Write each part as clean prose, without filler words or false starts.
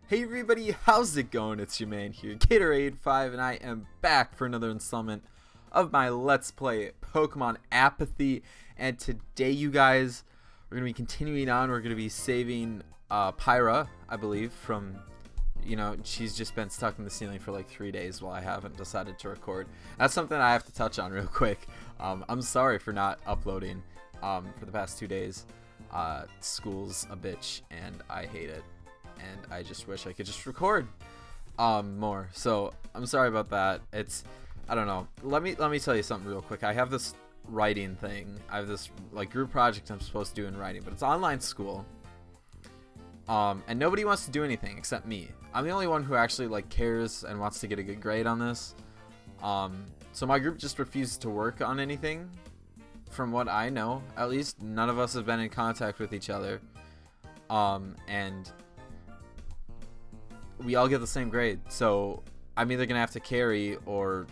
Hey everybody, how's it going? It's your man here, Gatorade5, and I am back for another installment of my Let's Play Pokemon Apathy. And today, you guys, we're going to be continuing on. We're going to be saving Pyra, I believe, from, she's just been stuck in the ceiling for like 3 days while I haven't decided to record. That's something I have to touch on real quick. I'm sorry for not uploading for the past 2 days. School's a bitch, and I hate it. And I just wish I could just record more. So I'm sorry about that. I don't know. Let me tell you something real quick. I have this writing thing. I have this like group project I'm supposed to do in writing, but it's online school. And nobody wants to do anything except me. I'm the only one who actually like cares and wants to get a good grade on this. So my group just refuses to work on anything. From what I know, at least none of us have been in contact with each other. And we all get the same grade, so I'm either gonna have to carry or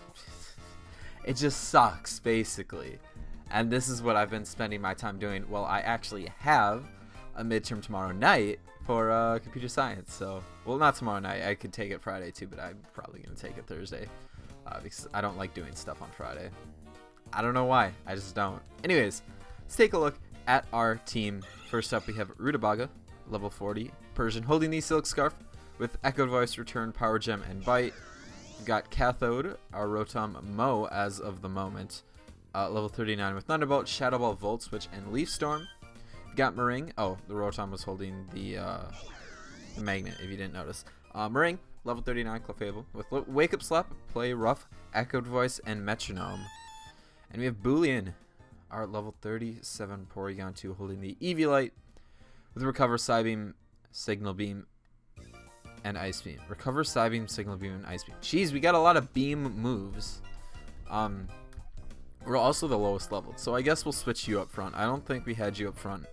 it just sucks basically. And this is what I've been spending my time doing. Well, I actually have a midterm tomorrow night for computer science, so well, not tomorrow night, I could take it Friday too, but I'm probably gonna take it Thursday because I don't like doing stuff on Friday. I don't know why, I just don't. Anyways, let's take a look at our team. First up, we have Rutabaga, level 40 Persian, holding the Silk Scarf with Echoed Voice, Return, Power Gem, and Bite. We've got Cathode, our Rotom Mo as of the moment, level 39 with Thunderbolt, Shadow Ball, Volt Switch, and Leaf Storm. We've got Meringue. Oh, the Rotom was holding the magnet, if you didn't notice. Meringue, level 39, Clefable, with Wake Up Slap, Play Rough, Echoed Voice, and Metronome. And we have Boolean, our level 37 Porygon 2, holding the Eviolite, with Recover, Psybeam, Signal Beam, and Ice Beam. Recover, Psybeam, Signal Beam, and Ice Beam. Jeez, we got a lot of beam moves. We're also the lowest leveled, so I guess we'll switch you up front. I don't think we had you up front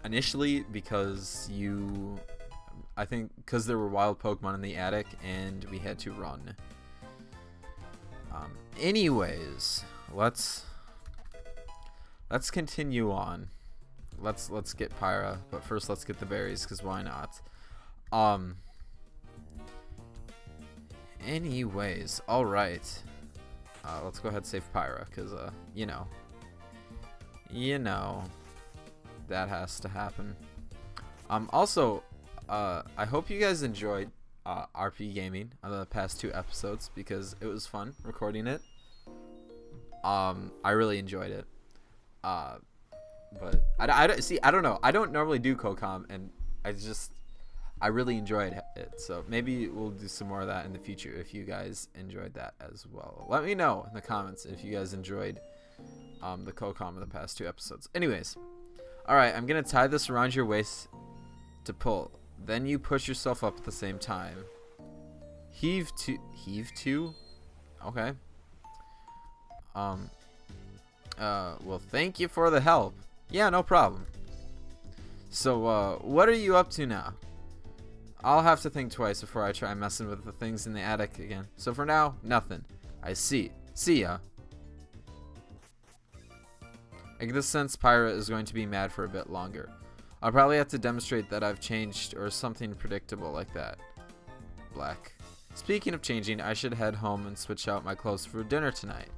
initially because I think because there were wild Pokemon in the attic and we had to run. Anyways, let's continue on. Let's get Pyra, but first let's get the berries, because why not? Anyways, alright. Let's go ahead and save Pyra, because, you know, that has to happen. Also, I hope you guys enjoyed RP gaming on the past 2 episodes, because it was fun recording it. I really enjoyed it. But I don't know. I don't normally do CoCom, and I really enjoyed it. So maybe we'll do some more of that in the future if you guys enjoyed that as well. Let me know in the comments if you guys enjoyed the CoCom of the past 2 episodes. Anyways, all right, I'm gonna tie this around your waist to pull. Then you push yourself up at the same time. Heave two. Okay. Well, thank you for the help. Yeah, no problem. So, what are you up to now? I'll have to think twice before I try messing with the things in the attic again. So for now, nothing. I see. See ya. I get the sense Pyra is going to be mad for a bit longer. I'll probably have to demonstrate that I've changed or something predictable like that. Black. Speaking of changing, I should head home and switch out my clothes for dinner tonight.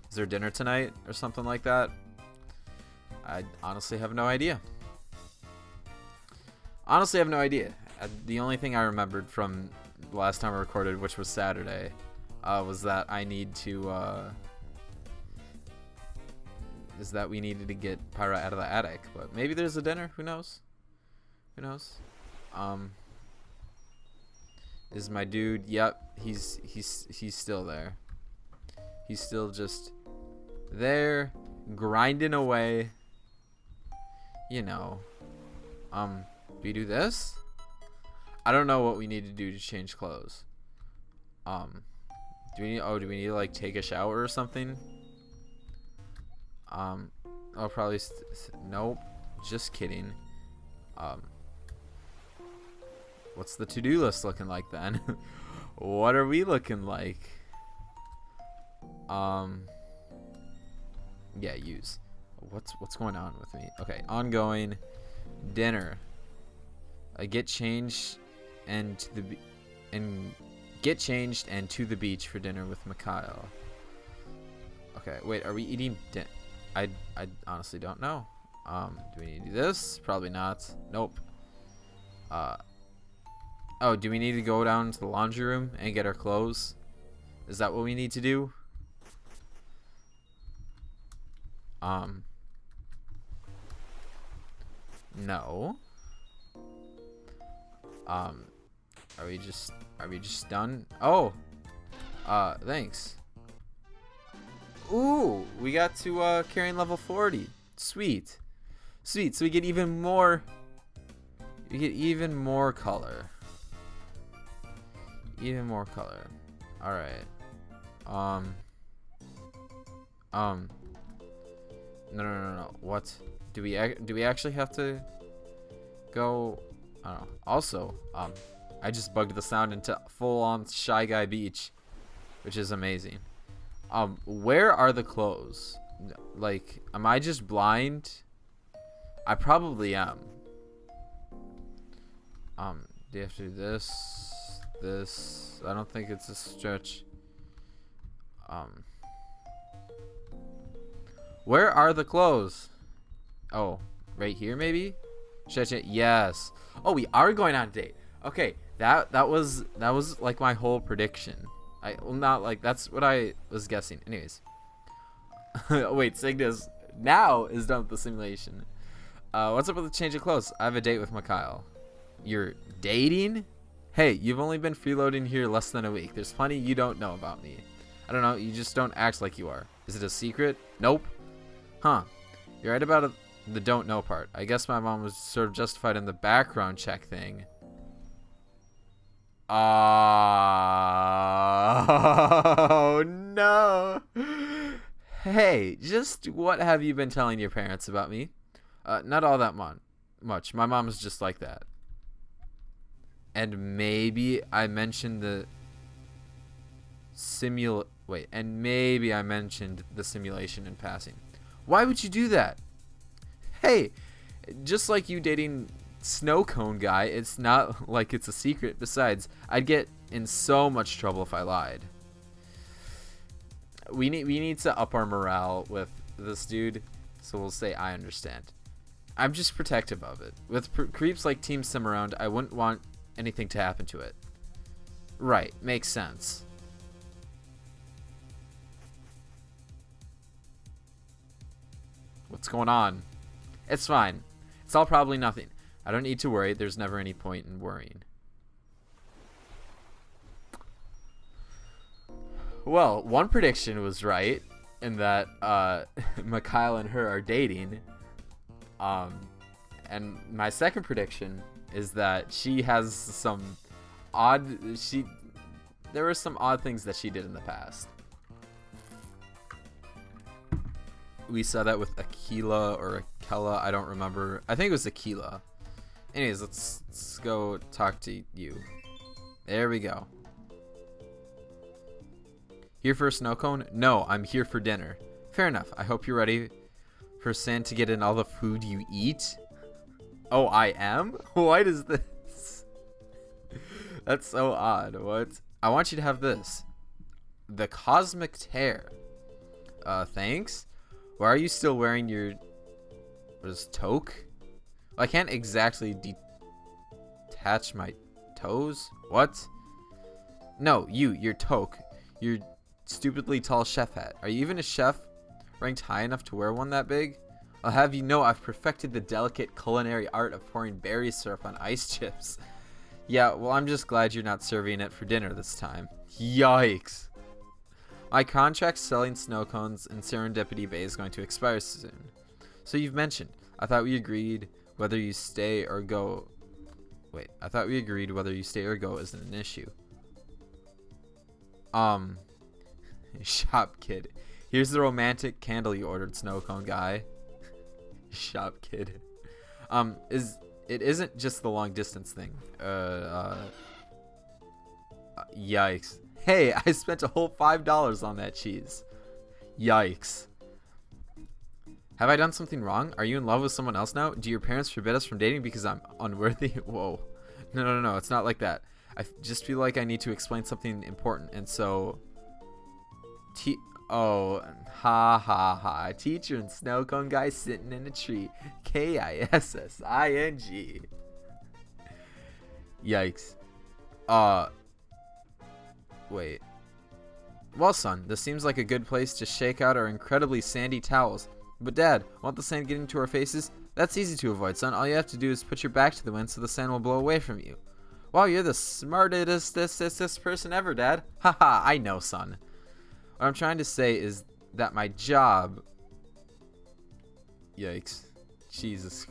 Is there dinner tonight or something like that? I honestly have no idea. The only thing I remembered from the last time I recorded, which was Saturday, was that I need to, we needed to get Pyra out of the attic. But maybe there's a dinner. Who knows? Is my dude? Yep, he's still there. He's still just there, grinding away. Do we do this? I don't know what we need to do to change clothes. Do we need to like take a shower or something? I'll probably nope, just kidding. What's the to-do list looking like then? What are we looking like? Yeah, use. What's going on with me? Okay, ongoing dinner. Get changed and get changed and to the beach for dinner with Mikhail. Okay, wait, are we eating I honestly don't know. Do we need to do this? Probably not. Nope. Oh, do we need to go down to the laundry room and get our clothes? Is that what we need to do? No. Are we just done? Oh. Thanks. Ooh, we got to carrying level 40. Sweet. Sweet. So we get even more. You get even more color. Even more color. All right. No. What? Do we actually have to go? I don't know. Also, I just bugged the sound into full-on Shy Guy Beach, which is amazing. Where are the clothes? Like, am I just blind? I probably am. Do you have to do this? This? I don't think it's a stretch. Where are the clothes? Oh, right here maybe? Yes. Oh, we are going on a date. Okay, that was like my whole prediction. Not like that's what I was guessing. Anyways. Wait, Cygnus now is done with the simulation. What's up with the change of clothes? I have a date with Mikhail. You're dating? Hey, you've only been freeloading here less than a week. There's plenty you don't know about me. I don't know, you just don't act like you are. Is it a secret? Nope. Huh. You're right about the don't know part. I guess my mom was sort of justified in the background check thing. Oh, no. Hey, just what have you been telling your parents about me? Not all that much. My mom's just like that. And maybe I mentioned the simulation in passing. Why would you do that? Hey, just like you dating Snow Cone Guy, it's not like it's a secret. Besides, I'd get in so much trouble if I lied. We need to up our morale with this dude, so we'll say I understand. I'm just protective of it. With creeps like Team Sim around, I wouldn't want anything to happen to it. Right, makes sense. What's going on? It's fine. It's all probably nothing. I don't need to worry. There's never any point in worrying. Well, one prediction was right in that Mikhail and her are dating. And my second prediction is that she has some there were some odd things that she did in the past. We saw that with Aquila or Akela, I don't remember. I think it was Aquila. Anyways, let's go talk to you. There we go. Here for a snow cone? No, I'm here for dinner. Fair enough. I hope you're ready for San to get in all the food you eat. Oh, I am? What is this? That's so odd. What? I want you to have this. The Cosmic Tear. Thanks. Why are you still wearing your... What is toque? Well, I can't exactly detach my toes. What? No, your toque. Your stupidly tall chef hat. Are you even a chef ranked high enough to wear one that big? I'll have you know I've perfected the delicate culinary art of pouring berry syrup on ice chips. Yeah, well, I'm just glad you're not serving it for dinner this time. Yikes. My contract selling snow cones in Serendipity Bay is going to expire soon. So you've mentioned. I thought we agreed whether you stay or go. Wait, I thought we agreed whether you stay or go isn't an issue. Shop kid. Here's the romantic candle you ordered, Snow Cone Guy. Shop kid. It isn't just the long distance thing. Yikes. Hey, I spent a whole $5 on that cheese. Yikes. Have I done something wrong? Are you in love with someone else now? Do your parents forbid us from dating because I'm unworthy? Whoa. No. It's not like that. I just feel like I need to explain something important. And so... Oh, ha. Teacher and snow cone guy sitting in a tree. Kissing. Yikes. Wait. Well, son, this seems like a good place to shake out our incredibly sandy towels. But Dad, want the sand getting to our faces? That's easy to avoid, son. All you have to do is put your back to the wind so the sand will blow away from you. Wow, you're the smartest this person ever, Dad. Haha, I know, son. What I'm trying to say is that my job... Yikes. Jesus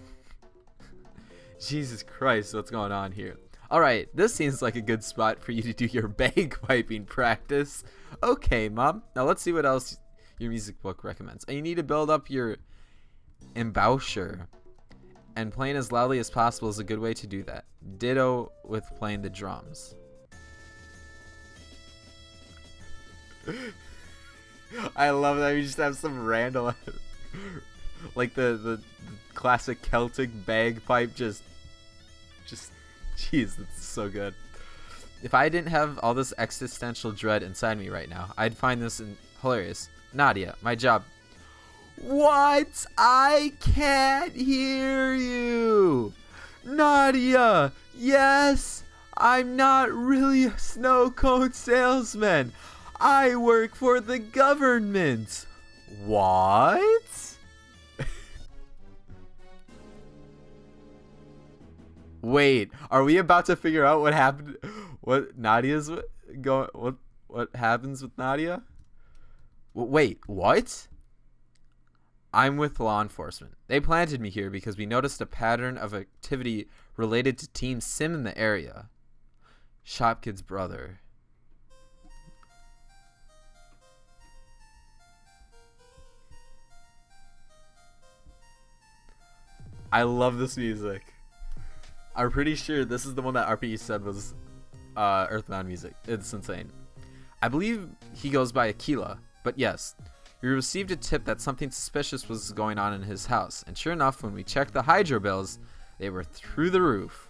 Christ, what's going on here? Alright, this seems like a good spot for you to do your bagpiping practice. Okay, Mom. Now let's see what else your music book recommends. You need to build up your embouchure. And playing as loudly as possible is a good way to do that. Ditto with playing the drums. I love that you just have some random... like the classic Celtic bagpipe just... Jeez, that's so good. If I didn't have all this existential dread inside me right now, I'd find this hilarious. Nadia, my job. What? I can't hear you. Nadia, yes, I'm not really a snow cone salesman. I work for the government. What? Wait, are we about to figure out what happened? What Nadia's going? What happens with Nadia? Wait, what? I'm with law enforcement. They planted me here because we noticed a pattern of activity related to Team Sim in the area. Shopkid's brother. I love this music. I'm pretty sure this is the one that RPE said was Earthbound music. It's insane. I believe he goes by Aquila, but yes, we received a tip that something suspicious was going on in his house, and sure enough, when we checked the hydro bills, they were through the roof.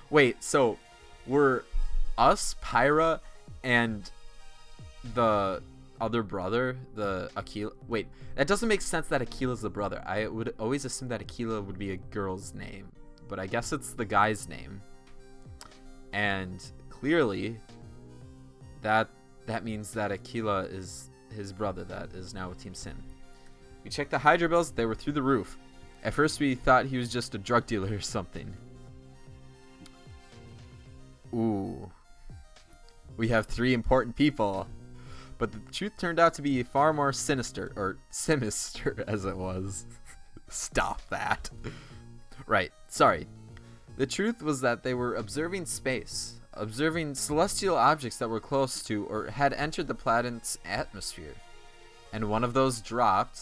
Wait, so were us, Pyra, and the other brother, the Aquila? Wait, that doesn't make sense that Aquila's the brother. I would always assume that Aquila would be a girl's name, but I guess it's the guy's name. And clearly, that means that Aquila is his brother that is now with Team Sin. We checked the hydro bills, they were through the roof. At first we thought he was just a drug dealer or something. Ooh. We have 3 important people. But the truth turned out to be far more sinister, or sinister as it was. Stop that. Right, sorry. The truth was that they were observing space, observing celestial objects that were close to or had entered the planet's atmosphere. And one of those dropped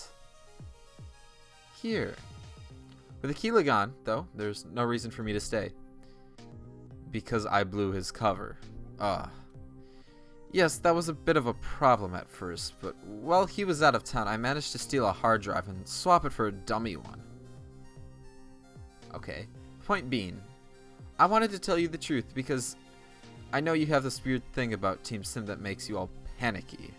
here. With Aquila gone, though, there's no reason for me to stay. Because I blew his cover. Yes, that was a bit of a problem at first, but while he was out of town, I managed to steal a hard drive and swap it for a dummy one. Okay, point being, I wanted to tell you the truth because I know you have this weird thing about Team Sim that makes you all panicky.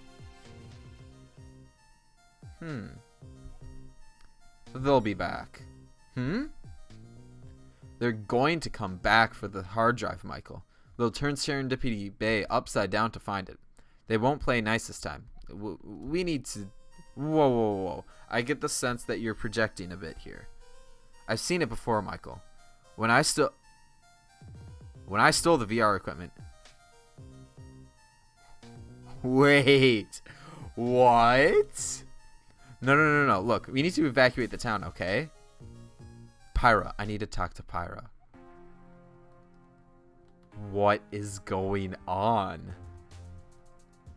They'll be back. They're going to come back for the hard drive, Michael. They'll turn Serendipity Bay upside down to find it. They won't play nice this time. We need to... Whoa. I get the sense that you're projecting a bit here. I've seen it before, Michael. When I stole the VR equipment... Wait. What? No. Look, we need to evacuate the town, okay? Pyra, I need to talk to Pyra. What is going on?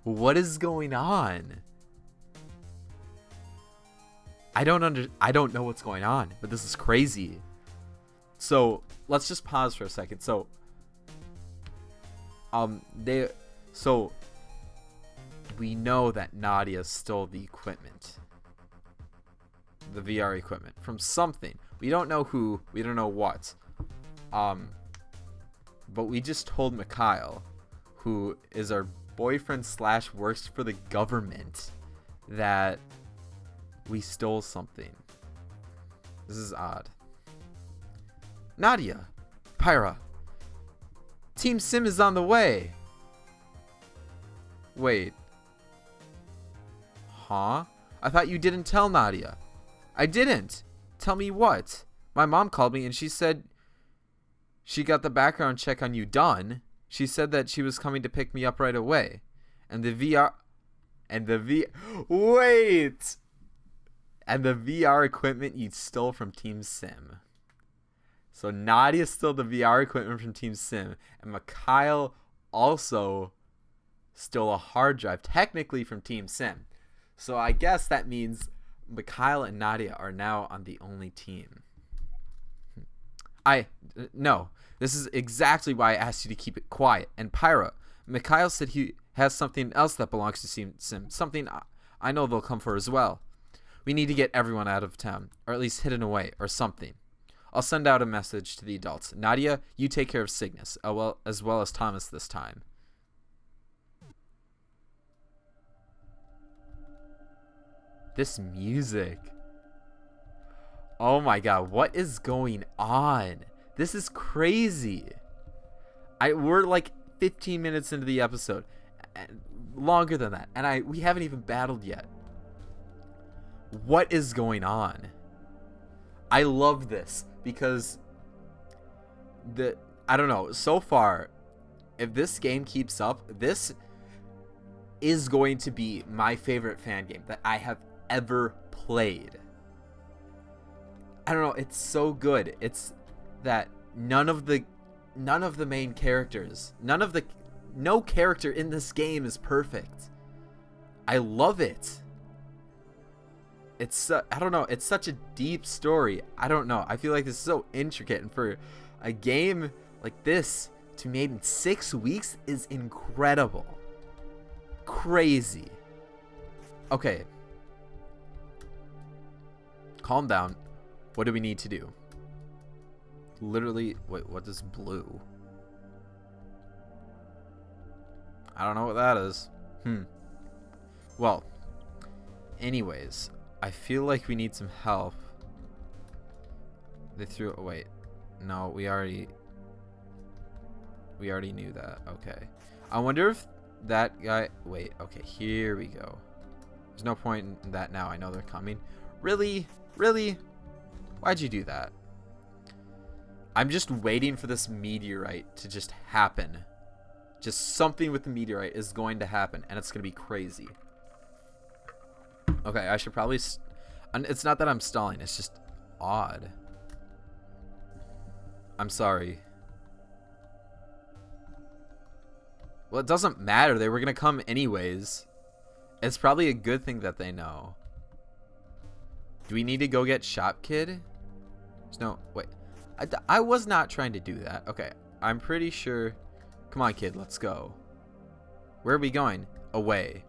What is going on? I don't know what's going on, but this is crazy. So let's just pause for a second. So we know that Nadia stole the equipment. the VR equipment from something. We don't know who, we don't know what. But we just told Mikhail, who is our boyfriend / works for the government, that we stole something. This is odd. Nadia, Pyra, Team Sim is on the way. Wait. Huh? I thought you didn't tell Nadia. I didn't. Tell me what? My mom called me and she said she got the background check on you done. She said that she was coming to pick me up right away. And the VR equipment you stole from Team Sim. So Nadia stole the VR equipment from Team Sim, and Mikhail also stole a hard drive, technically from Team Sim. So I guess that means Mikhail and Nadia are now on the only team. No, this is exactly why I asked you to keep it quiet. And Pyra, Mikhail said he has something else that belongs to Team Sim, something I know they'll come for as well. We need to get everyone out of town, or at least hidden away, or something. I'll send out a message to the adults. Nadia, you take care of Cygnus, as well as Thomas this time. This music. Oh my god, what is going on? This is crazy. We're like 15 minutes into the episode. Longer than that. And we haven't even battled yet. What is going on? I love this because I don't know, so far, if this game keeps up, this is going to be my favorite fan game that I have ever played. I don't know, it's so good. It's that none of the main characters, no character in this game is perfect. I love it. It's I don't know, it's such a deep story. I don't know, I feel like this is so intricate, and for a game like this to be made in 6 weeks is incredible. Crazy. Okay, calm down. What do we need to do? Literally, wait, what is blue? I don't know what that is. Well, anyways, I feel like we need some help. They threw it. Wait, no, we already knew that. Okay, I wonder if that guy. Wait, okay, here we go. There's no point in that now. I know they're coming. Really? Why'd you do that? I'm just waiting for this meteorite to just happen. Just something with the meteorite is going to happen, and it's going to be crazy. Okay, I should probably... It's not that I'm stalling, it's just odd. I'm sorry. Well, it doesn't matter. They were going to come anyways. It's probably a good thing that they know. Do we need to go get Shop Kid? There's no... Wait. I was not trying to do that. Okay, I'm pretty sure... Come on, kid, let's go. Where are we going? Away.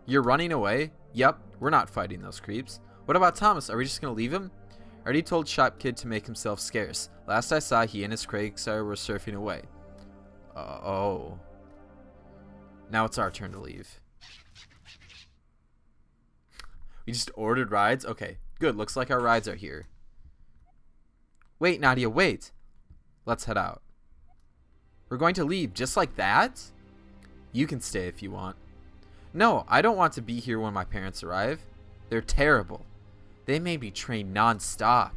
You're running away? Yep, we're not fighting those creeps. What about Thomas? Are we just going to leave him? I already told Shop Kid to make himself scarce. Last I saw, he and his Craigsire were surfing away. Oh. Now it's our turn to leave. We just ordered rides? Okay, good. Looks like our rides are here. Wait, Nadia, wait. Let's head out. We're going to leave just like that? You can stay if you want. No, I don't want to be here when my parents arrive. They're terrible. They may be trained non-stop.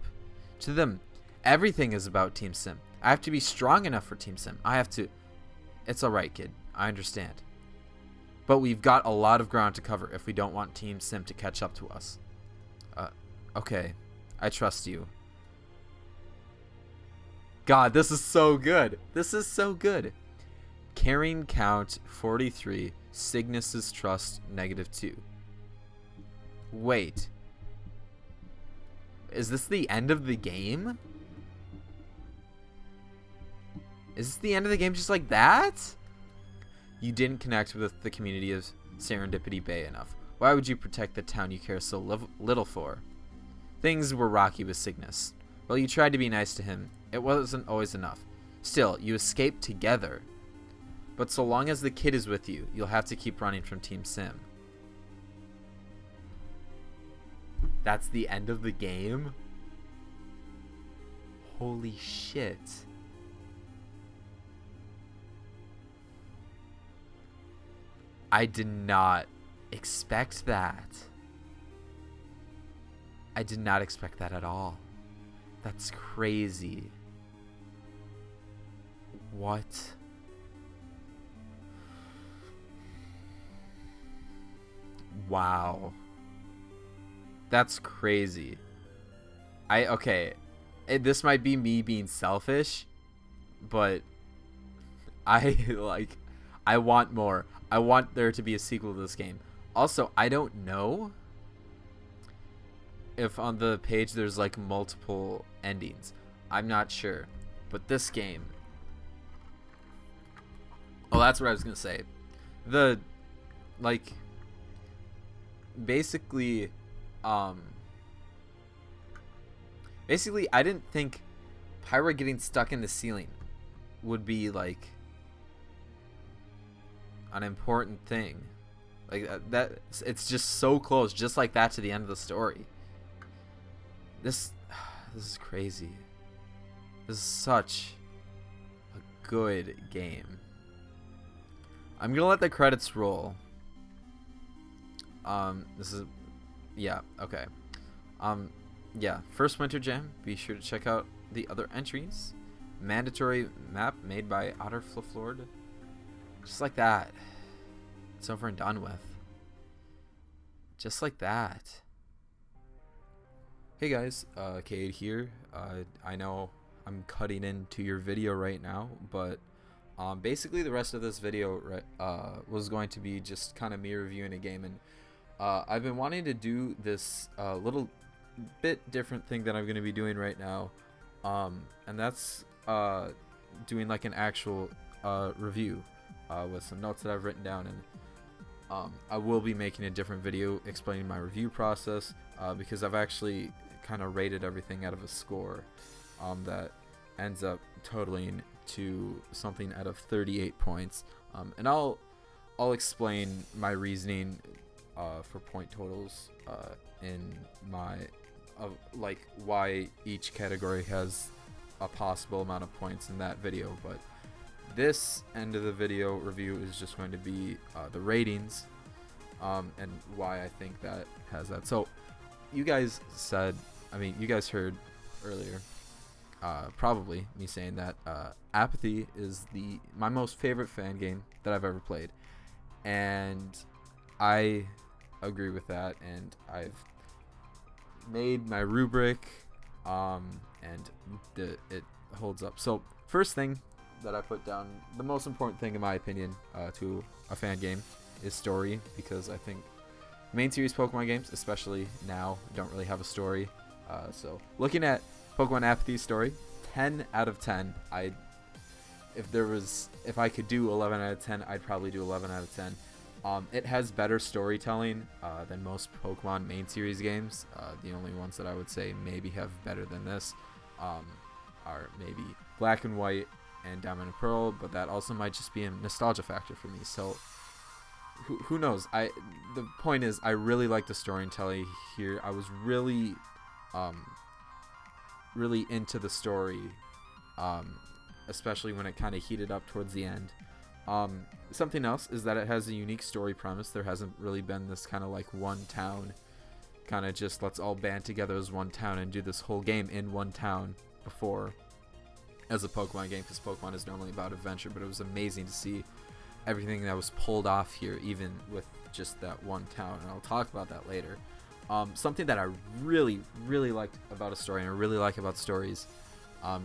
To them, everything is about Team Sim. I have to be strong enough for Team Sim. I have to... It's alright, kid. I understand. But we've got a lot of ground to cover if we don't want Team Sim to catch up to us. Okay. I trust you. God, this is so good. This is so good. Carrying count 43. Cygnus's trust -2. Wait. Is this the end of the game? Is this the end of the game just like that? You didn't connect with the community of Serendipity Bay enough. Why would you protect the town you care so little for? Things were rocky with Cygnus. Well, you tried to be nice to him. It wasn't always enough. Still, you escaped together. But so long as the kid is with you, you'll have to keep running from Team Sim. That's the end of the game? Holy shit. I did not expect that. I did not expect that at all. That's crazy. What? Wow. That's crazy. Okay. This might be me being selfish, but I want more. I want there to be a sequel to this game. Also, I don't know if on the page there's like multiple endings. I'm not sure. But this game. Oh, that's what I was going to say. Basically I didn't think Pyra getting stuck in the ceiling would be like an important thing. Like that it's just so close, just like that, to the end of the story. This is crazy. This is such a good game. I'm gonna let the credits roll. First Winter Jam. Be sure to check out the other entries. Mandatory map made by Otter Flufflord. Just like that. It's over and done with. Just like that. Hey guys, Cade here. I know I'm cutting into your video right now, but basically the rest of this video was going to be just kind of me reviewing a game, and I've been wanting to do this little bit different thing that I'm going to be doing right now, and that's doing like an actual review with some notes that I've written down, and I will be making a different video explaining my review process, because I've actually kind of rated everything out of a score that ends up totaling to something out of 38 points, and I'll explain my reasoning for point totals in my like why each category has a possible amount of points in that video. But this end of the video review is just going to be the ratings, and why I think that has that. So you guys you guys heard earlier probably me saying that Apathy is my most favorite fan game that I've ever played, and I agree with that, and I've made my rubric, and it holds up. So first thing that I put down, the most important thing in my opinion to a fan game, is story, because I think main series Pokemon games, especially now, don't really have a story. So looking at Pokemon Apathy's story, 10 out of 10. If I could do 11 out of 10, I'd probably do 11 out of 10. It has better storytelling than most Pokemon main series games. The only ones that I would say maybe have better than this are maybe Black and White and Diamond and Pearl, but that also might just be a nostalgia factor for me. So who knows? The point is, I really like the storytelling here. I was really into the story, especially when it kind of heated up towards the end. Something else is that it has a unique story premise. There hasn't really been this kind of like one town, kind of just let's all band together as one town and do this whole game in one town before as a Pokemon game, because Pokemon is normally about adventure. But it was amazing to see everything that was pulled off here, even with just that one town, and I'll talk about that later. Something that I really liked about a story, and I really like about stories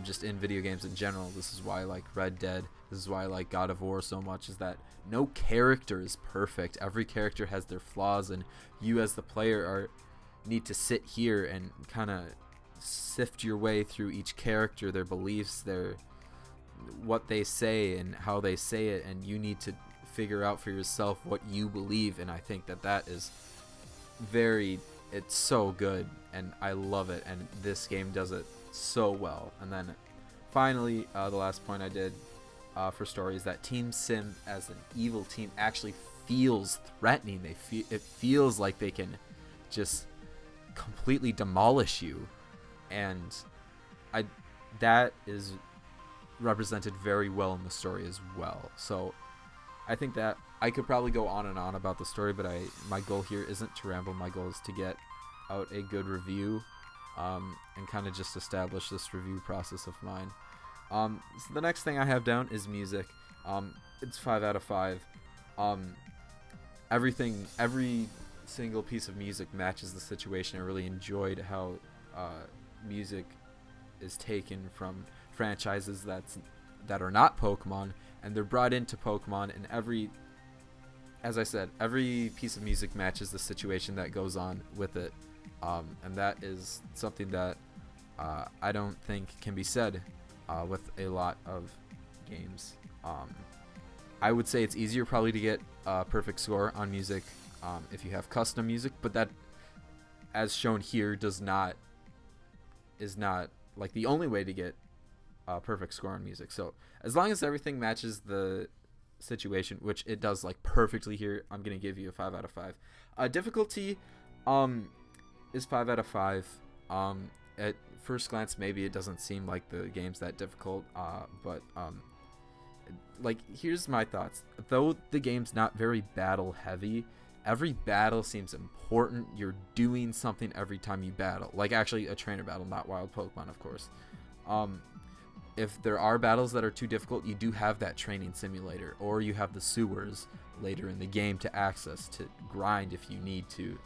just in video games in general, this is why I like Red Dead, this is why I like God of War so much, is that no character is perfect. Every character has their flaws, and you as the player need to sit here and kind of sift your way through each character, their beliefs, what they say and how they say it, and you need to figure out for yourself what you believe. And I think that is very it's so good, and I love it, and this game does it so well. And then finally, the last point I did for story is that Team Sim as an evil team actually feels threatening. It feels like they can just completely demolish you, and that is represented very well in the story as well. So I think that I could probably go on and on about the story, but my goal here isn't to ramble. My goal is to get out a good review, and kind of just establish this review process of mine. So the next thing I have down is music. It's 5 out of 5. Every single piece of music matches the situation. I really enjoyed how music is taken from franchises that are not Pokemon, and they're brought into Pokemon, and as I said, every piece of music matches the situation that goes on with it, and that is something that I don't think can be said with a lot of games. I would say it's easier probably to get a perfect score on music if you have custom music, but that, as shown here, is not like the only way to get a perfect score on music. So as long as everything matches the situation, which it does like perfectly here, I'm gonna give you a 5 out of 5. Difficulty is 5 out of 5. At first glance, maybe it doesn't seem like the game's that difficult, but like, here's my thoughts. Though the game's not very battle heavy, every battle seems important. You're doing something every time you battle, like actually a trainer battle, not wild Pokemon, of course. If there are battles that are too difficult, you do have that training simulator, or you have the sewers later in the game to access, to grind if you need to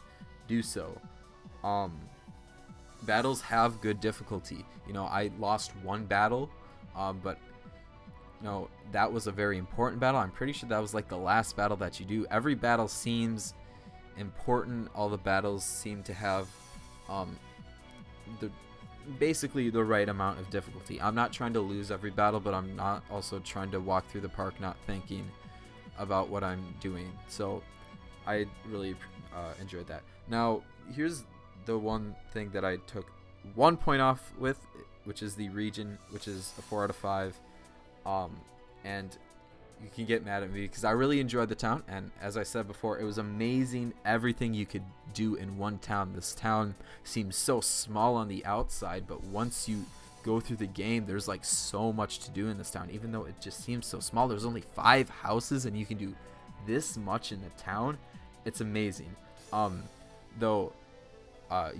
do so. Battles have good difficulty. I lost one battle, but that was a very important battle. I'm pretty sure that was like the last battle that you do. Every battle seems important. All the battles seem to have basically the right amount of difficulty. I'm not trying to lose every battle, but I'm not also trying to walk through the park not thinking about what I'm doing. So I really enjoyed that. Now, here's the one thing that I took 1 point off with, which is the region, which is a 4 out of 5. And you can get mad at me because I really enjoyed the town, and as I said before, it was amazing everything you could do in one town. This town seems so small on the outside, but once you go through the game, there's like so much to do in this town. Even though it just seems so small, there's only 5 houses and you can do this much in the town. It's amazing. Though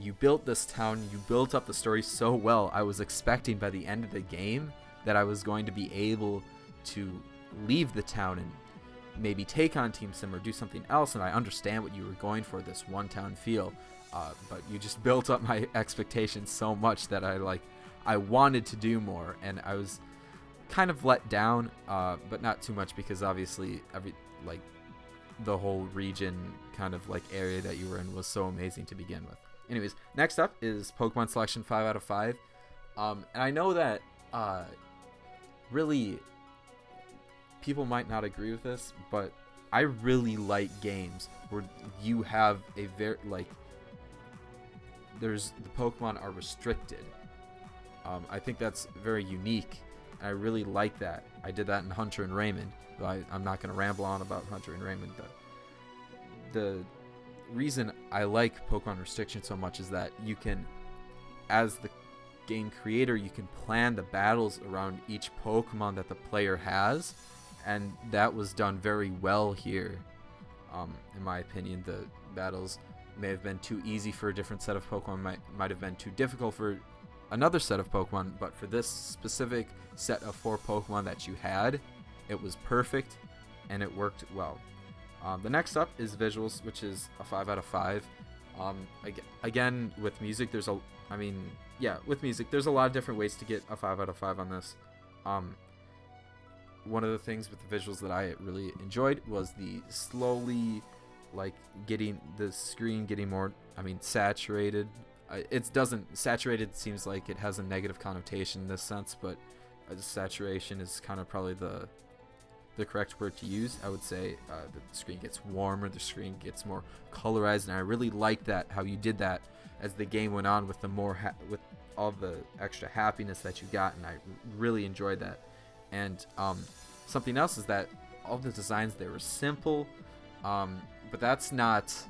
you built this town, you built up the story so well, I was expecting by the end of the game that I was going to be able to leave the town and maybe take on Team Sim or do something else, and I understand what you were going for, this one town feel, but you just built up my expectations so much that I wanted to do more, and I was kind of let down, but not too much, because obviously the whole region kind of area that you were in was so amazing to begin with. Anyways, next up is Pokemon Selection 5 out of 5. And I know that really people might not agree with this, but I really like games where you have a very the Pokemon are restricted. I think that's very unique, and I really like that. I did that in Hunter and Raymond. I'm not going to ramble on about Hunter and Raymond. The reason I like Pokemon restriction so much is that you can, as the game creator, you can plan the battles around each Pokemon that the player has, and that was done very well here. In my opinion, the battles may have been too easy for a different set of Pokemon, might have been too difficult for another set of Pokemon, but for this specific set of 4 Pokemon that you had, it was perfect and it worked well. The next up is visuals, which is a 5 out of 5. Again, with music, there's a lot of different ways to get a 5 out of 5 on this. One of the things with the visuals that I really enjoyed was the slowly, getting the screen getting more, saturated. Saturated seems like it has a negative connotation in this sense, but saturation is kind of probably the correct word to use. I would say the screen gets warmer, the screen gets more colorized, and I really liked that, how you did that as the game went on with the more with all the extra happiness that you got, and I really enjoyed that. And something else is that all the designs, they were simple, but that's not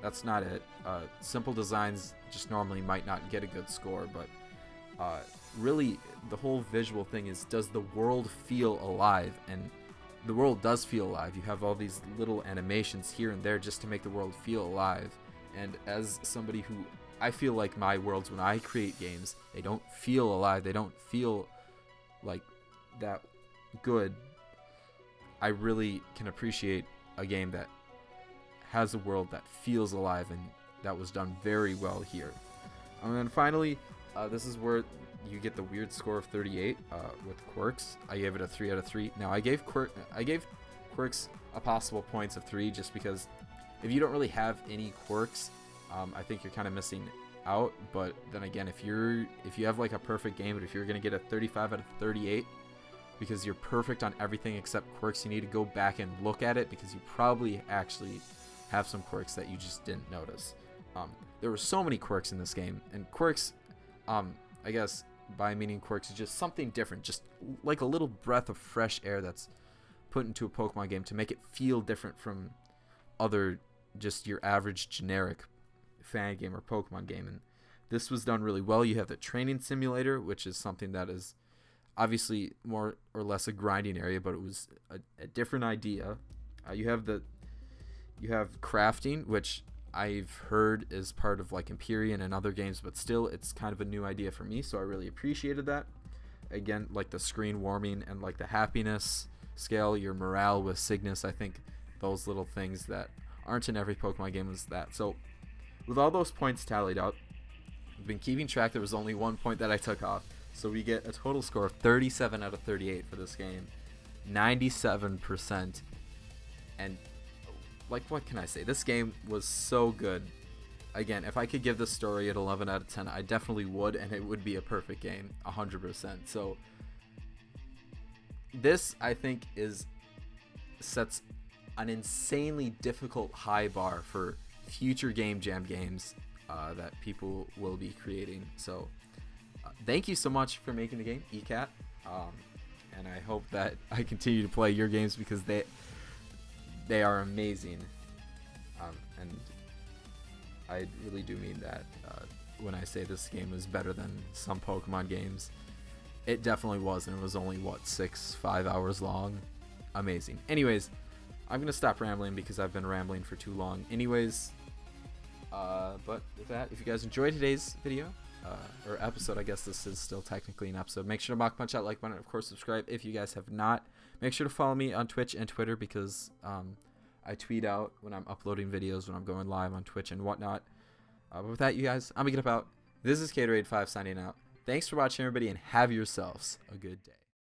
it. Simple designs just normally might not get a good score, but really the whole visual thing is, does the world feel alive? And the world does feel alive. You have all these little animations here and there just to make the world feel alive. And as somebody who, I feel like my worlds, when I create games, they don't feel alive, they don't feel like that good. I really can appreciate a game that has a world that feels alive, and that was done very well here. And then finally, this is where you get the weird score of 38 with quirks. I gave it a 3 out of 3. Now I gave quirks a possible points of 3 just because if you don't really have any quirks, I think you're kind of missing out. But then again, if you have like a perfect game, but if you're gonna get a 35 out of 38 because you're perfect on everything except quirks, you need to go back and look at it, because you probably actually have some quirks that you just didn't notice. There were so many quirks in this game, and quirks, I guess by meaning quirks, is just something different, just like a little breath of fresh air that's put into a Pokemon game to make it feel different from other, just your average generic Fangame or Pokemon game. And this was done really well. You have the training simulator, which is something that is obviously more or less a grinding area, but it was a different idea. You have crafting, which I've heard is part of like Empyrean and other games, but still it's kind of a new idea for me, so I really appreciated that. Again, like the screen warming and like the happiness scale, your morale with Cygnus, I think those little things that aren't in every Pokemon game was that. So with all those points tallied out, I've been keeping track. There was only 1 point that I took off, so we get a total score of 37 out of 38 for this game, 97%. And like, what can I say? This game was so good. Again, if I could give this story at 11 out of 10, I definitely would, and it would be a perfect game, 100%. So this, I think, sets an insanely difficult high bar for future Game Jam games that people will be creating. So thank you so much for making the game, ECAT, and I hope that I continue to play your games, because they are amazing, and I really do mean that when I say this game is better than some Pokemon games. It definitely was, and it was only, what, 5 hours long? Amazing. Anyways, I'm going to stop rambling because I've been rambling for too long. Anyways, but with that, if you guys enjoyed today's video, or episode, I guess this is still technically an episode, make sure to punch that like button, and of course subscribe if you guys have not. Make sure to follow me on Twitch and Twitter, because I tweet out when I'm uploading videos, when I'm going live on Twitch and whatnot. But with that, you guys, I'm gonna get up out. This is Caterade5 signing out. Thanks for watching, everybody, and have yourselves a good day.